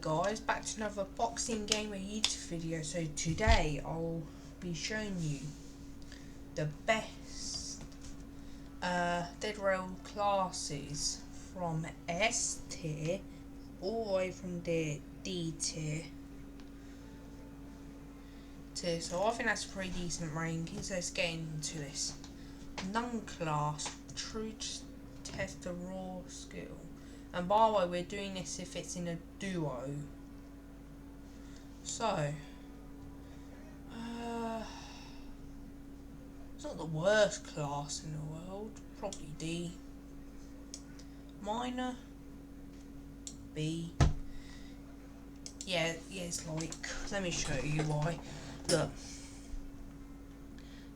Guys, back to another boxing gamer YouTube video. So today I'll be showing you the best dead rail classes from S tier all the way from the D tier to, so I think that's a pretty decent ranking. So let's get into this. None class, true test the raw skill. And by the way, we're doing this if it's in a duo. So, it's not the worst class in the world. Probably D. Minor. B. Yeah, it's like, let me show you why.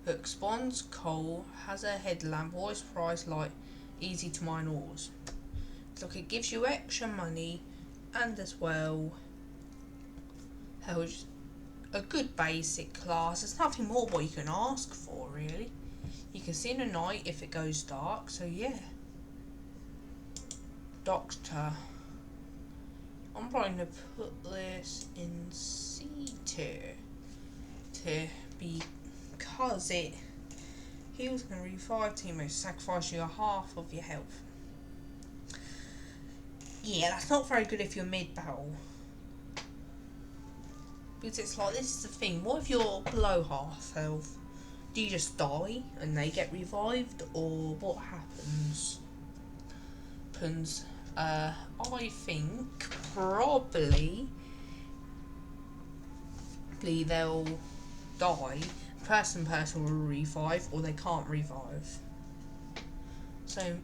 Look, spawns coal, has a headlamp, voice price light, easy to mine ores. Look, it gives you extra money, and as well has a good basic class. There's nothing more what you can ask for, really. You can see in the night if it goes dark, so yeah. Doctor. I'm probably going to put this in C tier because it heals and revive teammates, sacrifice you half of your health. Yeah, that's not very good if you're mid-battle. Because it's like, this is the thing, what if you're below half health? Do you just die and they get revived, or what happens? I think probably they'll die, person will revive, or they can't revive. So,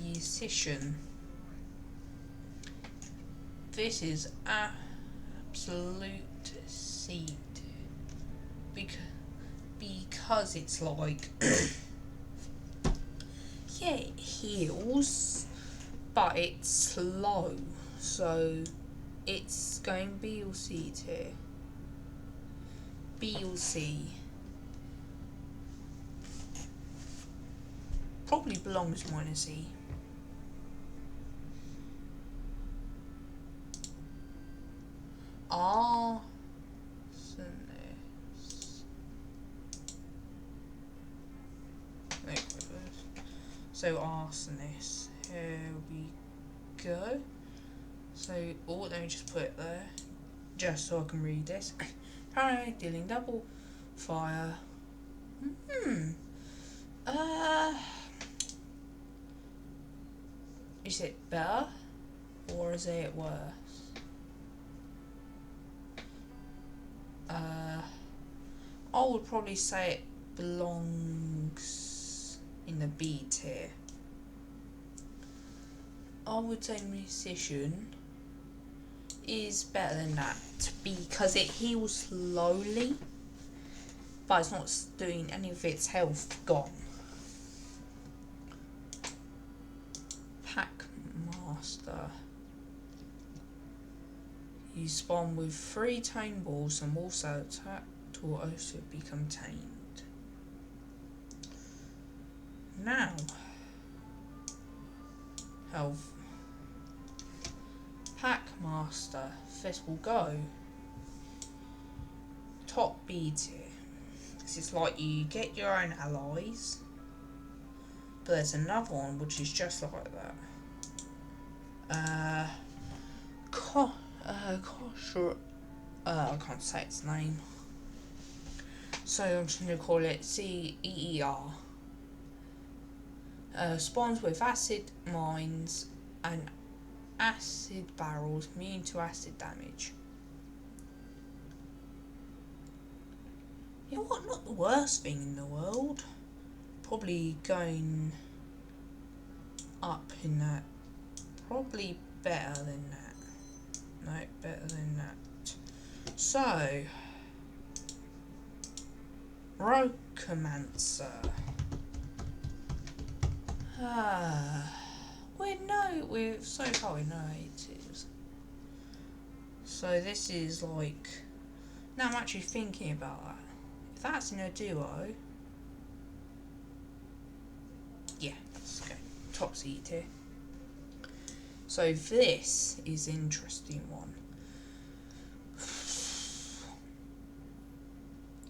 musician. This is absolute seed because it's like yeah, it heals, but it's slow, so it's going B or C tier. B or C. Probably belongs to minor C. Arsonist. So arsonist. Here we go. So, let me just put it there, just so I can read this. Paranoid, dealing double fire. Is it better or is it worse? I would probably say it belongs in the B tier. I would say musician is better than that because it heals slowly, but it's not doing any of its health gone. Pack master. You spawn with 3 tame balls and also attack will also be contained. Now, health. Pack master. This will go top B tier. This is like you get your own allies, but there's another one which is just like that. I can't say its name, so I'm just going to call it CEER. Spawns with acid mines and acid barrels, immune to acid damage. You know what, not the worst thing in the world. Probably going up in that. Probably better than that. No, better than that. So, Rocomancer. So far we know it is. So this is like, now I'm actually thinking about that. If that's in a duo, yeah, let's go top C tier. So this is an interesting one.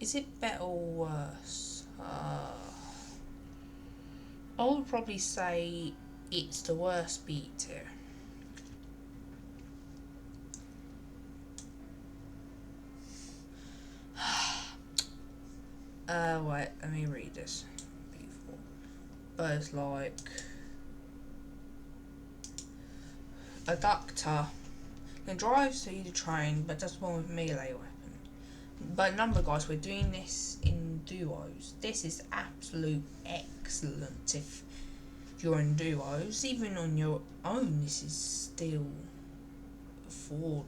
Is it better or worse? I would probably say it's the worst B tier. Wait, let me read this before. But it's like a doctor can drive through the train, but does one with melee weapon. But remember, guys, we're doing this in duos. This is absolute excellent if you're in duos. Even on your own, this is still affordable.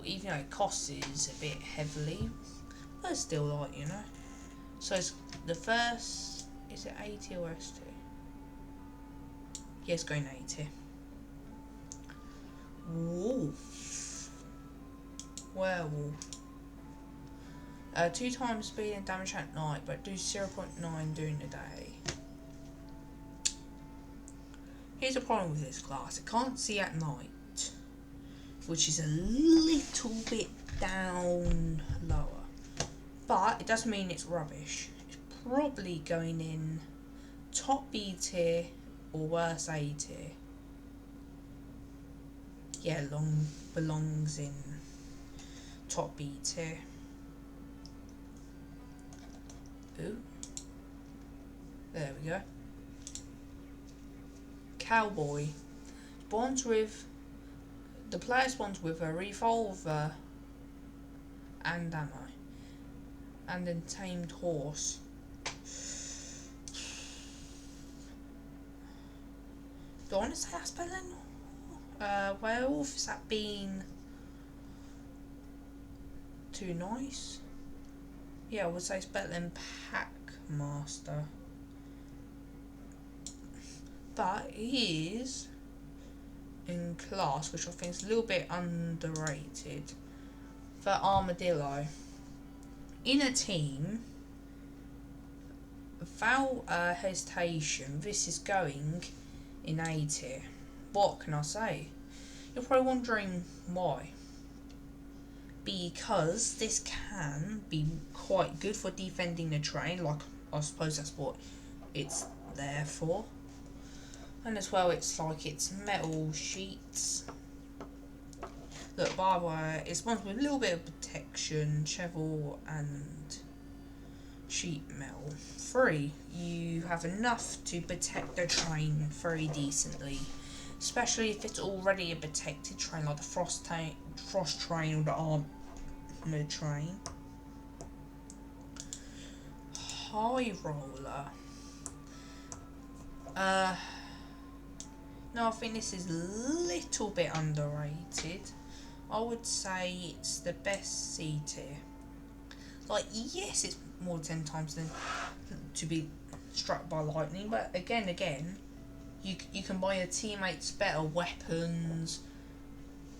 Even though it costs a bit heavily, but it's still like, you know. So it's the first, is it A tier or S tier? Yeah, it's going A tier. Wolf. Werewolf. 2 times speed and damage at night, but do 0.9 during the day. Here's the problem with this class. It can't see at night, which is a little bit down lower. But it doesn't mean it's rubbish. It's probably going in top B tier or worse A tier. Yeah, belongs in top B tier. Ooh. There we go. Cowboy. The player spawns with a revolver and ammo. And then tamed horse. Do I want to say that's better than werewolf? Is that being too nice? Yeah, I would say it's better than Packmaster. But he is in class, which I think is a little bit underrated, for Armadillo. In a team, without hesitation, this is going in A tier. What can I say? You're probably wondering why. Because this can be quite good for defending the train, like I suppose that's what it's there for. And as well, it's like it's metal sheets. Look, barbed wire, it spawns with a little bit of protection, shovel and sheet metal. 3, you have enough to protect the train very decently, especially if it's already a protected train like the frost train or the armoured train. High roller. No, I think this is a little bit underrated. I would say it's the best C tier. Like, yes, it's more than 10 times than to be struck by lightning, but again, you can buy your teammates better weapons.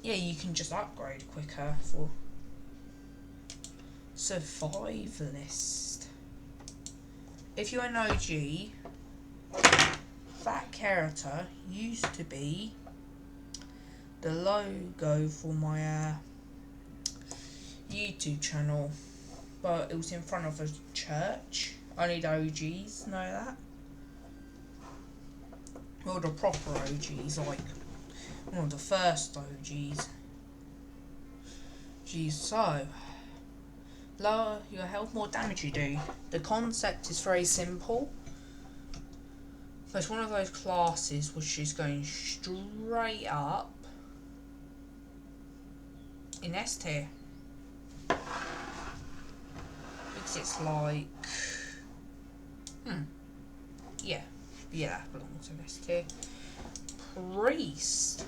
Yeah, you can just upgrade quicker for survivalist. If you're an OG, that character used to be the logo for my YouTube channel, but it was in front of a church. Only the OGs know that. Well, the proper OGs, like one of the first OGs. Geez, so lower your health, more damage you do. The concept is very simple. But it's one of those classes which is going straight up in S tier. Because it's like, yeah, that belongs in S tier. Priest,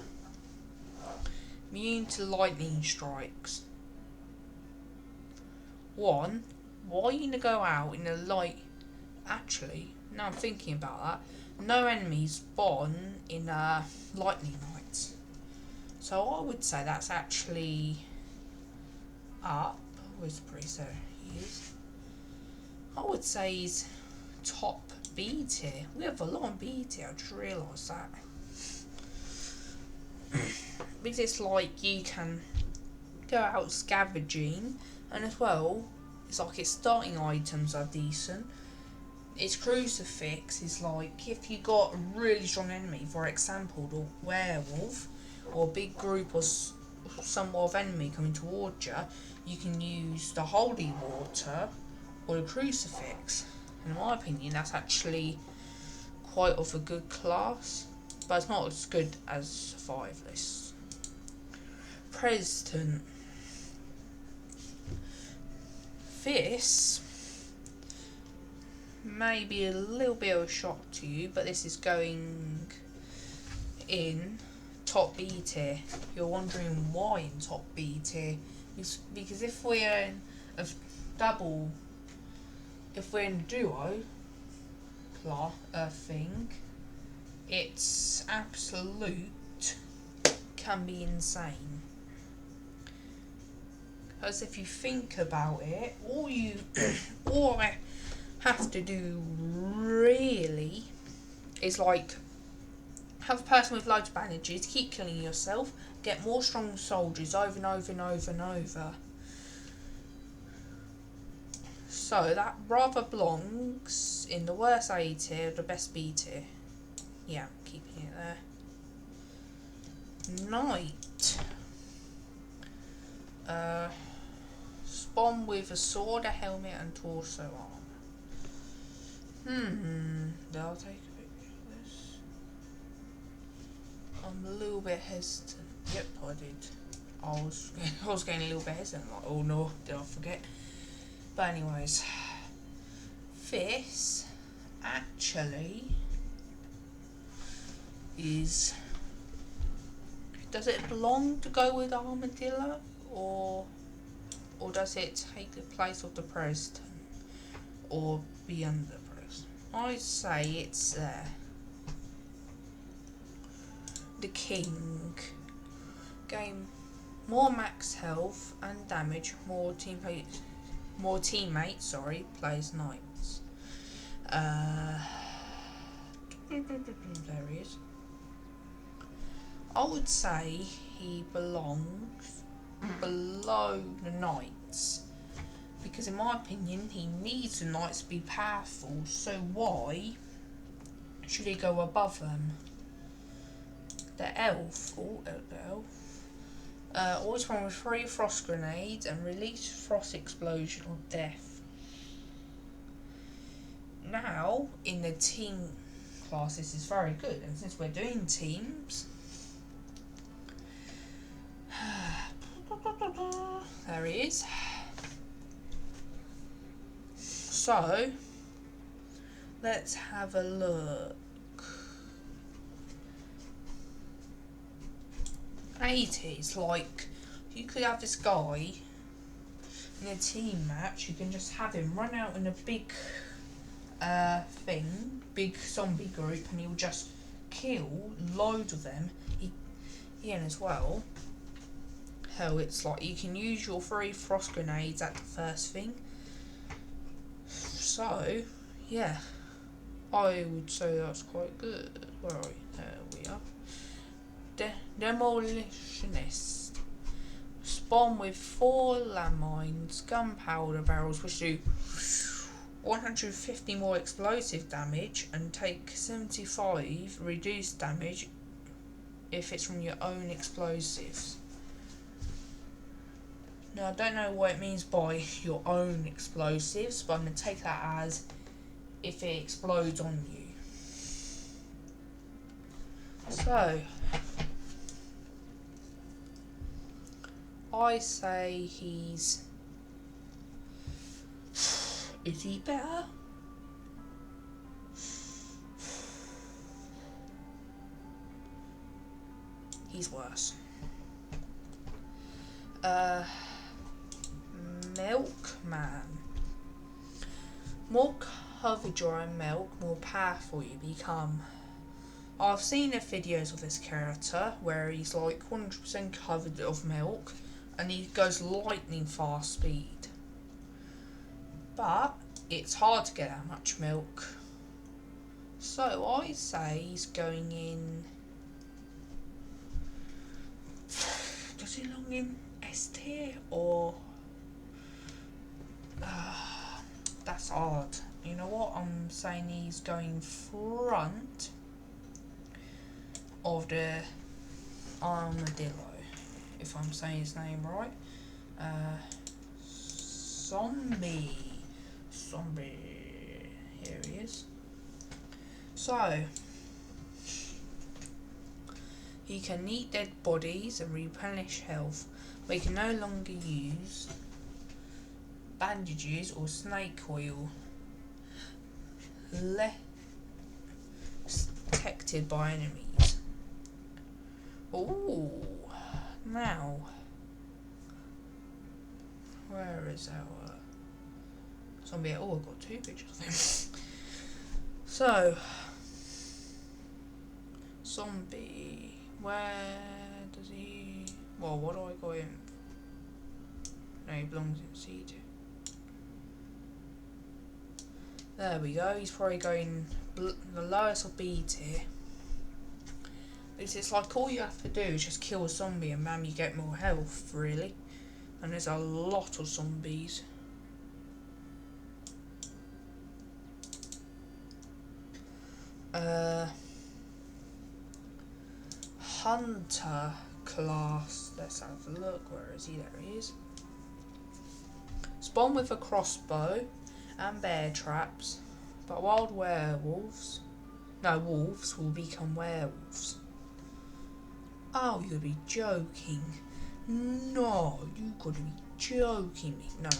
immune to lightning strikes. 1, why are you gonna go out in the light? Actually, now I'm thinking about that. No enemies spawn in lightning nights. So I would say that's actually up. Where's the priest? There he is. I would say he's top B tier. We have a lot on B tier, I just realised that. Because it's like you can go out scavenging, and as well, It's like its starting items are decent. Its crucifix is like if you got a really strong enemy, for example, the werewolf, or a big group or somewhat of enemy coming towards you, you can use the holy water or the crucifix. In my opinion, that's actually quite of a good class, but it's not as good as survivalist. President. This may be a little bit of a shock to you, but this is going in top B tier. You're wondering why in top B tier? Because if we're in a double, if we're in a duo thing, it's absolute can be insane. Because if you think about it, all I have to do really is like have a person with loads of bandages, keep killing yourself, get more strong soldiers over and over and over and over. So that rather belongs in the worst A tier, the best B tier. Yeah, I'm keeping it there. Knight. Spawn with a sword, a helmet and torso armor. Did I take a picture of this? I'm a little bit hesitant. Yep, I did. I was getting a little bit hesitant, like, oh no, did I forget? But anyways, this actually is, does it belong to go with Armadillo, or does it take the place of the President, or be under the President? I'd say it's there. The King. Gain more max health and damage, more teammates, plays knights. There he is. I would say he belongs below the knights, because in my opinion he needs the knights to be powerful, so why should he go above them? The elf, always run with 3 frost grenades and release frost explosion or death. Now in the team class this is very good, and since we're doing teams, there he is. So let's have a look. 80s, like you could have this guy in a team match, you can just have him run out in a big big zombie group, and he'll just kill loads of them. He as well. Hell, it's like you can use your 3 frost grenades at the first thing. So yeah, I would say that's quite good. Where are we? There we are. Demolitionist. Spawn with 4 landmines, gunpowder barrels, which do 150 more explosive damage and take 75 reduced damage if it's from your own explosives. Now I don't know what it means by your own explosives, but I'm going to take that as if it explodes on you. So I say he's... Is he better? He's worse. Milkman. More coverage or milk, more powerful you become. I've seen the videos of this character where he's like 100% covered of milk and he goes lightning fast speed. But it's hard to get that much milk. So I say he's going in... Does he belong in S tier or... That's hard. You know what? I'm saying he's going front of the armadillo, if I'm saying his name right. Zombie. Here he is. So, he can eat dead bodies and replenish health, but he can no longer use bandages or snake oil. Less detected by enemies. Ooh, now, where is our zombie? Oh, I've got 2 pictures of him. So, zombie, where does he? Well, what do I got him? No, he belongs in C2. There we go. He's probably going the lowest of B tier. It's like all you have to do is just kill a zombie and bam, you get more health, really. And there's a lot of zombies. Hunter class. Let's have a look. Where is he? There he is. Spawn with a crossbow and bear traps, but wolves will become werewolves. Oh, you'll be joking. No, you gotta be joking me. No.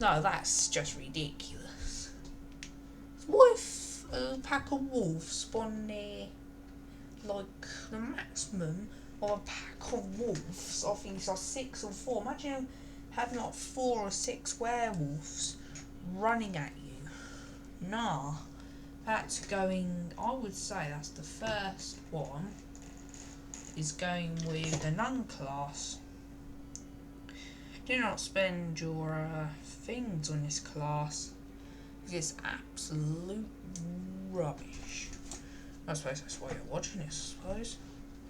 No, that's just ridiculous. What if a pack of wolves spawn near, like, the maximum of a pack of wolves? I think it's like 6 or 4. Imagine having like 4 or 6 werewolves running at you. Nah, that's going, I would say that's the first one, is going with the nun class. Do not spend your things on this class. It's absolute rubbish. I suppose that's why you're watching this, I suppose,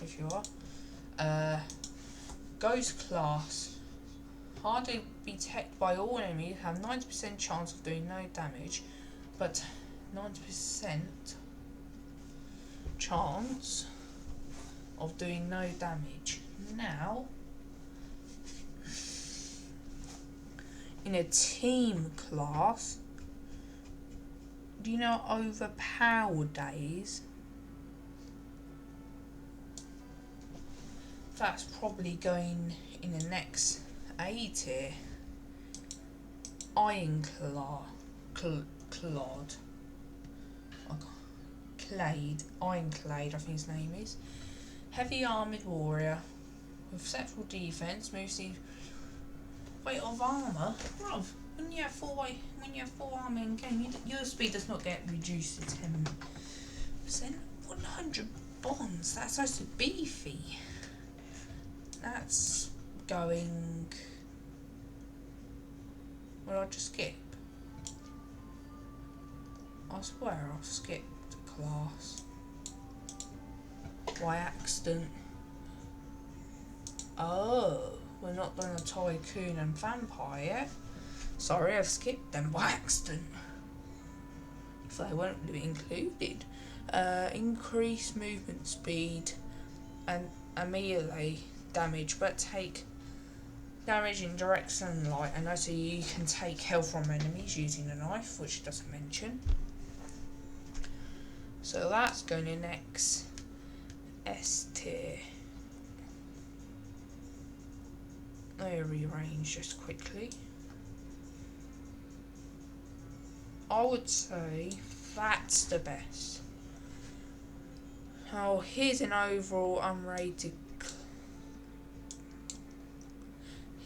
if you are. Ghost class. Hard to be detected by all enemies, have 90% chance of doing no damage, but 90% chance of doing no damage. Now, in a team class, do you know overpowered days? That's probably going in the next A tier. Ironclad. Ironclad, I think his name is. Heavy armoured warrior with exceptional defense, mostly weight of armour. Bruv, when you have full armour in game, your speed does not get reduced to 10%. 100 bonds. That's so beefy. That's going. Will I just skip? I swear I've skipped a class by accident. Oh, we're not done a tycoon and vampire yet. Sorry, I've skipped them by accident. So they won't be included. Increase movement speed and melee damage, but take damage in direct sunlight, and also you can take health from enemies using a knife, which it doesn't mention. So that's going in next S tier. Let me rearrange just quickly. I would say that's the best. Now here's an overall unrated.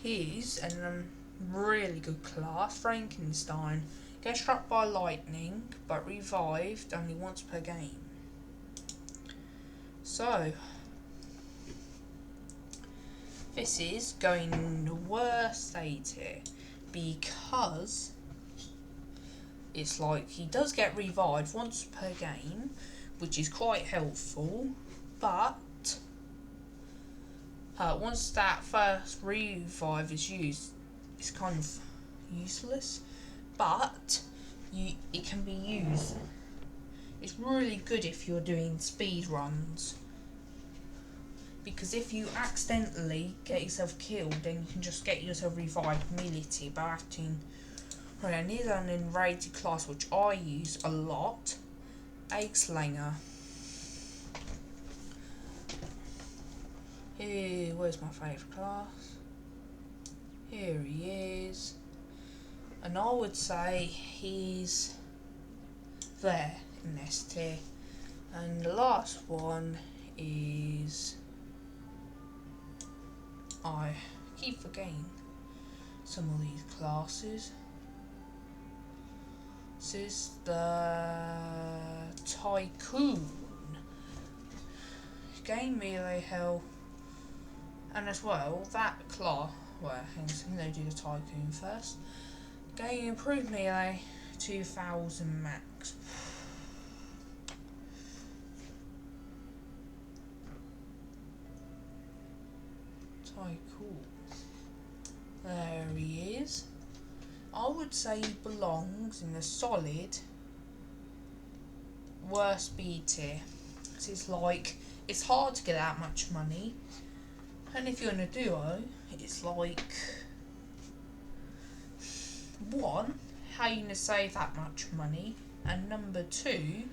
Here's a really good class. Frankenstein gets struck by lightning but revived only once per game. So this is going in the worst A tier because it's like he does get revived once per game, which is quite helpful, but once that first revive is used, it's kind of useless, but it can be used. It's really good if you're doing speed runs, because if you accidentally get yourself killed, then you can just get yourself revived immediately by acting. Right, and here's an enraged class which I use a lot, Egg Slinger. Here, where's my favourite class? Here he is. And I would say he's there in this tier. And the last one is, I keep forgetting some of these classes. This is the Tycoon. Gain melee health, and as well that class. Well, hang on, let's do the Tycoon first. Gain improved melee 2000 max. Tycoon. There he is. I would say he belongs in the solid worst B tier. It's hard to get that much money, and if you're in a duo, it's like, one, how are you going to save that much money, and number two,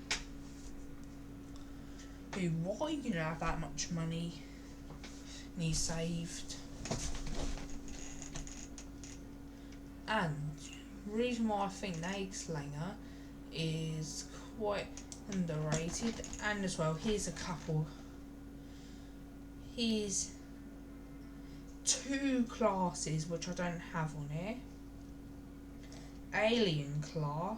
why are you going to have that much money and you saved. And the reason why I think the Egg Slinger is quite underrated, and as well, here's a couple. Here's two classes which I don't have on here. Alien class.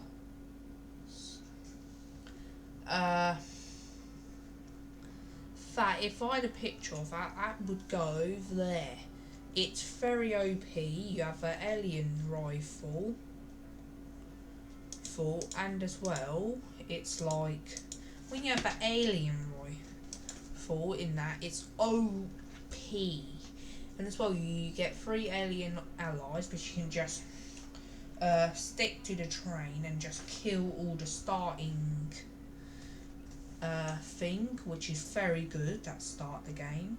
That if I had a picture of that, that would go over there. It's very OP. You have an alien rifle, and as well, it's like when you have an alien rifle in that, it's OP. And as well, you get 3 alien allies, which you can just stick to the train and just kill all the starting thing, which is very good at start the game.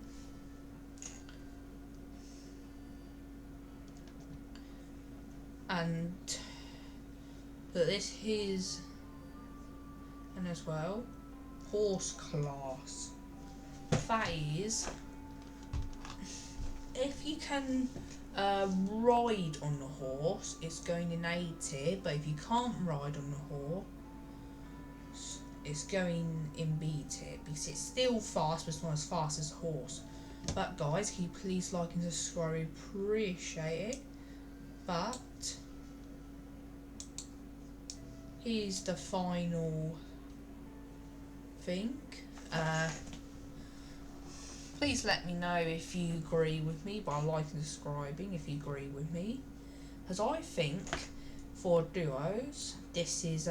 And this is, and as well, horse class. That is, if you can ride on the horse, it's going in A tier, but if you can't ride on the horse, it's going in B tier, because it's still fast, but it's not as fast as a horse. But guys, can you please like and subscribe? Appreciate it. But here's the final thing. Please let me know if you agree with me by liking and subscribing if you agree with me, as I think for duos this is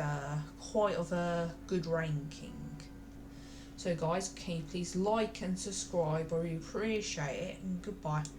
quite of a good ranking. So guys, can you please like and subscribe? I really appreciate it, and goodbye.